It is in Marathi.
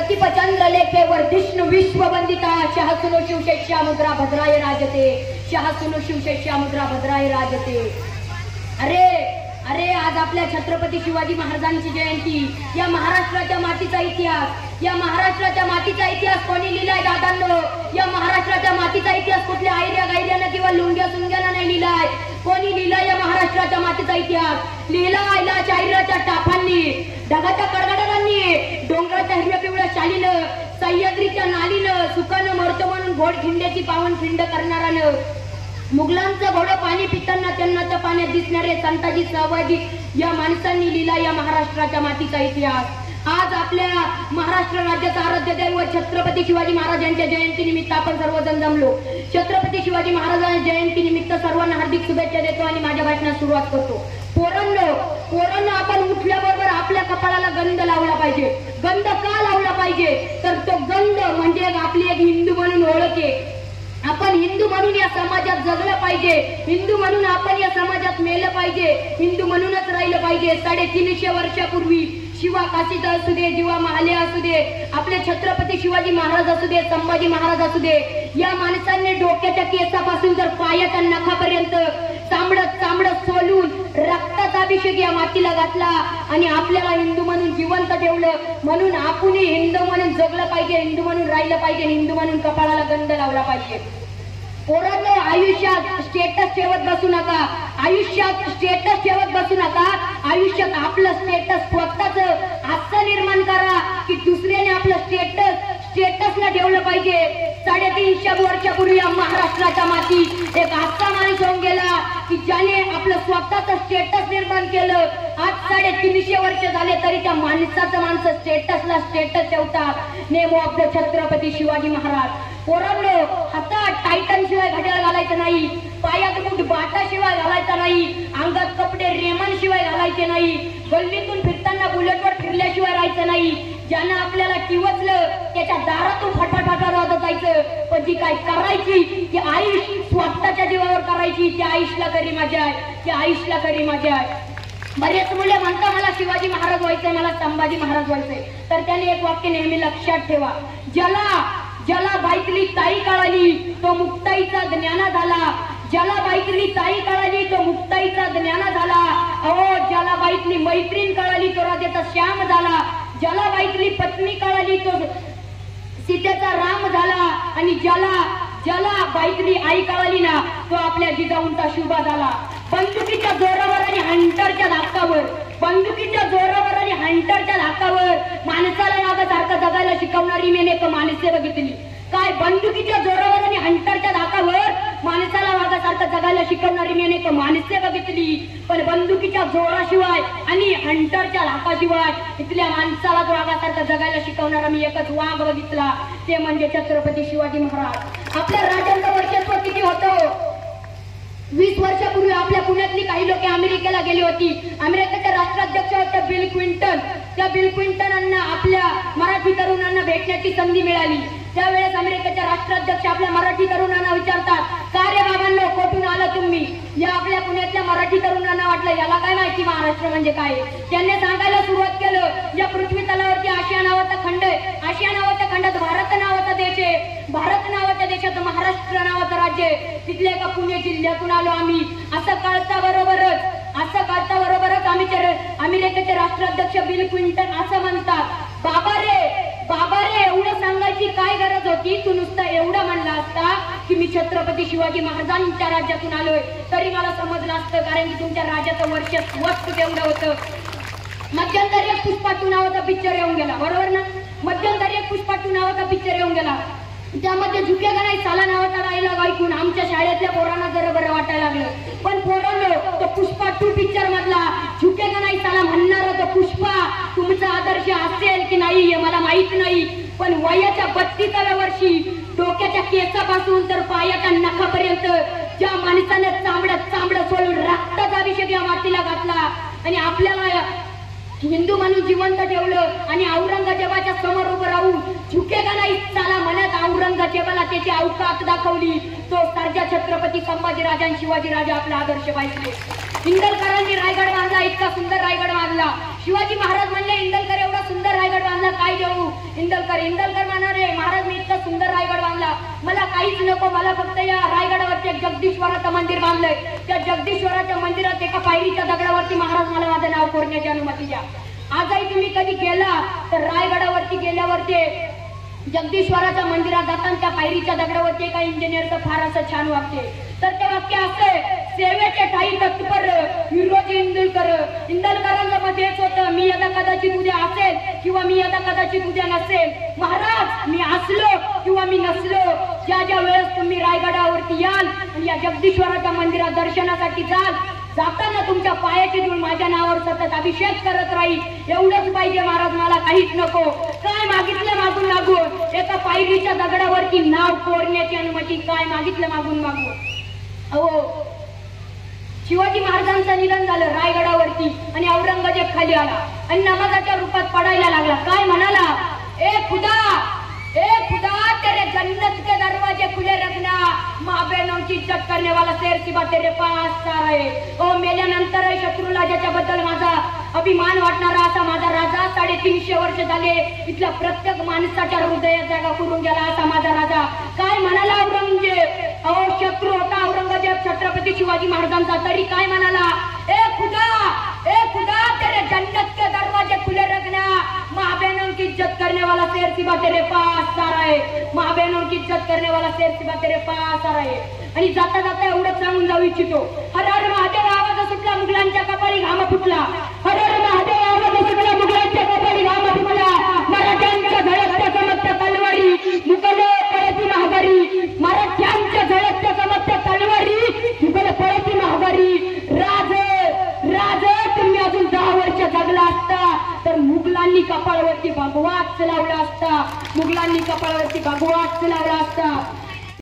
प्रतिपचंद्र लेखे वर्धिष्णु विश्ववंदिता शहसुनो शिवशेष्या मुद्रा भद्राय राजते शहसुनो शिवशेष्या मुद्रा भद्राय राजते। अरे अरे आज आपल्या छत्रपती शिवाजी महाराजांची जयंती। या महाराष्ट्राच्या मातीचा इतिहास, या महाराष्ट्राच्या मातीचा इतिहास कोणी लिहिलाय दादांनो? या महाराष्ट्राच्या मातीचा इतिहास कुठल्या आयऱ्या गायऱ्यानं किंवा लुंग्या सुंग्यानं नाही लिहिलाय। कोणी लिहिलाय या महाराष्ट्राच्या मातीचा इतिहास? लिहिलाय या शाहिराच्या टाफांनी, ढगाच्या कडगडांनी, डोंगराच्या हिरव्या पिवळ्या शालीनं, सह्याद्रीच्या नालीनं, सुखानं मरतो म्हणून घोड खिंड्याची पावन खिंड करणारानं, मुघलांचं घोडं पाणी पिताना त्यांना त्या पाण्यात दिसणारे संताजी सहभागी या माणसांनी लिहिला या महाराष्ट्राच्या मातीचा इतिहास। आज आपल्या महाराष्ट्र राज्याचा आराध्य दैवत छत्रपती शिवाजी महाराज यांच्या जयंतीनिमित्त आपण सर्वजण जमलो। छत्रपती शिवाजी महाराजांच्या जयंतीनिमित्त सर्वांना हार्दिक शुभेच्छा देतो आणि माझ्या भाषणास सुरुवात करतो। पोरांनो आपण उठल्याबरोबर आपल्या कपाळाला गंध लावला पाहिजे। गंध का लावला पाहिजे? तर तो गंध म्हणजे आपली एक हिंदू म्हणून ओळख आहे। आपण हिंदू म्हणून या समाजात जगलं पाहिजे, हिंदू म्हणून आपण या समाजात मेलं पाहिजे, हिंदू म्हणूनच राहिलं पाहिजे। 350 वर्षापूर्वी शिवा काशीद असू दे, जीवा महाले असू दे, आपले छत्रपती शिवाजी महाराज असू दे, संभाजी महाराज असू दे, या माणसांनी डोक्याच्या केसापासून तर पायाच्या नखापर्यंत चांबडत सोलून रक्ताचा अभिषेक या मातीला घातला आणि आपल्याला हिंदू म्हणून जिवंत ठेवलं। म्हणून आपणही हिंदू म्हणून जगलं पाहिजे, हिंदू म्हणून राहिलं पाहिजे, हिंदू म्हणून कपाळाला गंध लावला पाहिजे। पोरांनो आयुष्यात स्टेटस ठेवत बसू नका, आयुष्यात स्टेटस ठेवत बसू नका। आयुष्यात आपलं स्टेटस स्वतःच असं निर्माण करा की दुसऱ्याने आपलं स्टेटसला ठेवलं पाहिजे। 350 वर्षापूर्वी या महाराष्ट्राच्या मातीत एक असा माणूस होऊन गेला की ज्याने आपलं स्वतःच स्टेटस निर्माण केलं। आज 350 वर्ष झाले तरी त्या माणसं स्टेटसला स्टेटस ठेवतात। Name of the Chhatrapati Shivaji Maharaj. पोरांनो हातात टायटन शिवाय घड्याळ घालायचं नाही, पायात बूट बाटा शिवाय घालायचा नाही, अंगात कपडे रेमन शिवाय घालायचे नाही, गल्लीतून फिरताना बुलेटवर फिरल्याशिवाय राहायचं नाही। ज्यांना आपल्याला किवचलं त्याच्या दारातून फटाफट वाजत जायचं, पण जी काय करायची ती आयुष स्वतःच्या जीवावर करायची। त्या आयुषला खरी मजा आहे, त्या आयुषला खरी मजा आहे। बरेच मुले म्हणतात मला शिवाजी महाराज व्हायचंय, मला संभाजी महाराज व्हायचंय, तर त्याने एक वाक्य नेहमी लक्षात ठेवा, ज्याला बाईतली ताई कळाली तो मुक्ताईचा ज्ञाना झाला, ज्याला बाईतली ताई कळाली तो मुक्ताईचा ज्ञाना झाला। अहो ज्याला बाईतली मैत्रीण कळाली तो राजाचा श्याम झाला, ज्याला बाईतली पत्नी कळाली तो सीतेचा राम झाला, आणि ज्याला बाईतली आई कळाली ना तो आपल्या जिजाऊंचा शुभा झाला। बंदुकीच्या जोरावर आणि हंटरच्या धाकावर, बंदुकीच्या जोरावर आणि हंटरच्या धाकावर माणसाला नागासारखं जगायला शिकवणारी मी एक माणसे बघितली। काय बंदुकीच्या जोरावर आणि हंटरच्या धाकावर माणसाला वाघासारखं जगायला शिकवणारी मी एक माणसे बघितली, पण बंदुकीच्या जोराशिवाय आणि हंटरच्या धाकाशिवाय इथल्या माणसाला वाघासारखं जगायला शिकवणारा मी एकच वाघ बघितला, ते म्हणजे छत्रपती शिवाजी महाराज। आपल्या राजांचं वर्चस्व किती होतं? 20 वर्षापूर्वी आपल्या पुण्यातली काही लोक अमेरिकेला गेली होती। अमेरिकेचे राष्ट्राध्यक्ष होते बिल क्लिंटन। त्या बिल क्लिंटनांना आपल्या मराठी तरुणांना भेटण्याची संधी मिळाली। त्यावेळेस अमेरिकेचे राष्ट्राध्यक्ष आपल्या मराठी तरुणांना विचारतात, का रे बाबांनो कुठून आलं तुम्ही? या आपल्या पुण्यातल्या मराठी तरुणांना वाटलं याला काय माहिती महाराष्ट्र म्हणजे काय। त्यांनी सांगायला सुरुवात केलं, या पृथ्वी तलावरती आशिया नावाचा खंड आहे, आशिया नावाच्या खंडात भारत नावाचा देश आहे, भारत नावाच्या देशात महाराष्ट्र नावाचं राज्य आहे, तिथल्या एका पुणे जिल्ह्यातून आलो आम्ही। असं कळता बरोबरच अमेरिकेचे राष्ट्राध्यक्ष बिल क्लिंटन असं म्हणतात, बाबा रे एवढं सांगायची काय गरज होती? तू नुसता एवढं म्हणला असता की मी छत्रपती शिवाजी महाराजांच्या राज्यातून आलोय तरी मला समजलं असतं, कारण की तुमच्या राज्याचं वर्चस्व तेवढं होतं। मध्यंतरी एक पुष्पा 2 नावाचा पिक्चर येऊन गेला, बरोबर ना? मध्यंतरी एक पुष्पा 2 नावाचा पिक्चर येऊन गेला, त्यामध्ये झुकेगा नाही साला नावाचा डायलॉग ऐकून आमच्या शाळेतल्या पोरांना जरा बरं वाटायला लागलं। पण पोरांनो तो पुष्पा 2 पिक्चर मधला झुकेगा नाही साला म्हणणारा तो पुष्पा तुमचा आदर्श असेल की नाही हे मला माहित नाही, पण वयाच्या 32व्या वर्षी डोक्याच्या केसापासून तर पायाच्या नखापर्यंत ज्या माणसाने चांबडं सोडून रक्ताचा अभिषेक या मातीला घातला आणि आपल्याला हिंदू म्हणून जिवंत ठेवलं आणि औरंगजेबाच्या समोर उभं राहून झुकेगा नाही साला म्हणत औरंगजेबाला त्याची अवकात दाखवली, तो सर्जा छत्रपती संभाजीराजा आणि शिवाजीराजा आपला आदर्श पाहिजे। इंदलकरांनी रायगड बांधला, इतका सुंदर रायगड बांधला। शिवाजी महाराज म्हणले इंदलकर एवढा सुंदर सुंदर रायगड बांधला, काय देऊ? इंदलकर म्हणा रे महाराज मी इतका सुंदर रायगड बांधला, मला काहीच नको, मला फक्त या रायगडावरती एक जगदीश्वराचं मंदिर बांधलंय, त्या जगदीश्वराच्या मंदिरात एका पायरीच्या दगडावरती महाराज मला माझं नाव कोरण्याची अनुमती द्या. आजही तुम्ही कधी गेला तर रायगडावरती गेल्यावरती जगदीश्वराच्या मंदिरात जाताना त्या पायरीच्या दगडावरती एका इंजिनियरचं फार असं छान वाक्य, तर ते वाक्य असते, सेवेचे ठाई तत्पर विरोधी इंदलकरांचं मत हेच होतं, मी आता कदाचित उद्या असेल किंवा मी आता कदाचित उद्या नसेल, महाराज मी असलो किंवा मी नसलो, ज्या ज्या वेळेस तुम्ही रायगडावरती याल आणि या जगदीश्वराच्या मंदिरात दर्शनासाठी जाल, जाताना तुमच्या पायाची धूळ माझ्या नावावर सतत अभिषेक करत राहील, एवढंच पाहिजे महाराज, मला काहीच नको. काय मागितलं मागून मागू, एका पायरीच्या दगडावरती नाव कोरण्याची अनुमती, काय मागितलं मागून मागू. अहो शिवाजी महाराजांचं निधन झालं रायगडावरती आणि औरंगजेब खाली आला आणि नमाजाच्या रूपात पडायला लागला, काय म्हणाला, ए खुदा तेरे जन्नत के दरवाजे खुले रखना, माँ बहनों की इज्जत करने वाला शेर सिवा तेरे पास आहे. ओ मेल्यानंतर शत्रूला ज्याच्याबद्दल माझा अभिमान वाटणारा असा माझा राजा, 350 वर्ष झाले इथल्या प्रत्येक माणसाच्या हृदयात जागा करून गेला असा माझा राजा, काय म्हणाला औरंगजेब. अहो शत्रू होता औरंगजेब छत्रपती शिवाजी महाराजांचा, तरी काय म्हणाला, ए खुदा तेरे जन्नत के दरवाजे खुले रखना, माँ बहनों की इज्जत करने वाला शेर सिवा तेरे पास आ रहा है, माँ बहनों की इज्जत करने वाला शेर सिवा तेरे पास आ रहा है. आणि जाता जाता एवढंच सांगून जाऊ इच्छितो, हर हर महादेव आवाज सुटला, मुघलांच्या कपाळी घाम फुटला, हर हर महादेव आवाज सुटला, मुघलांच्या कपाळी घाम फुटला, मराठ्यांच्या झळकत्या चमकत्या तलवारी, मुघल पळती महागारी, मराठ्यांच्या झळकत्या चमकत्या तलवारी, मुघल पळती महागारी. राज तुम्ही अजून 10 वर्ष जगला असता तर मुघलांनी कपाळावरती भगवाच लावला असता, मुघलांनी कपाळावरती भगवाच लावला असता.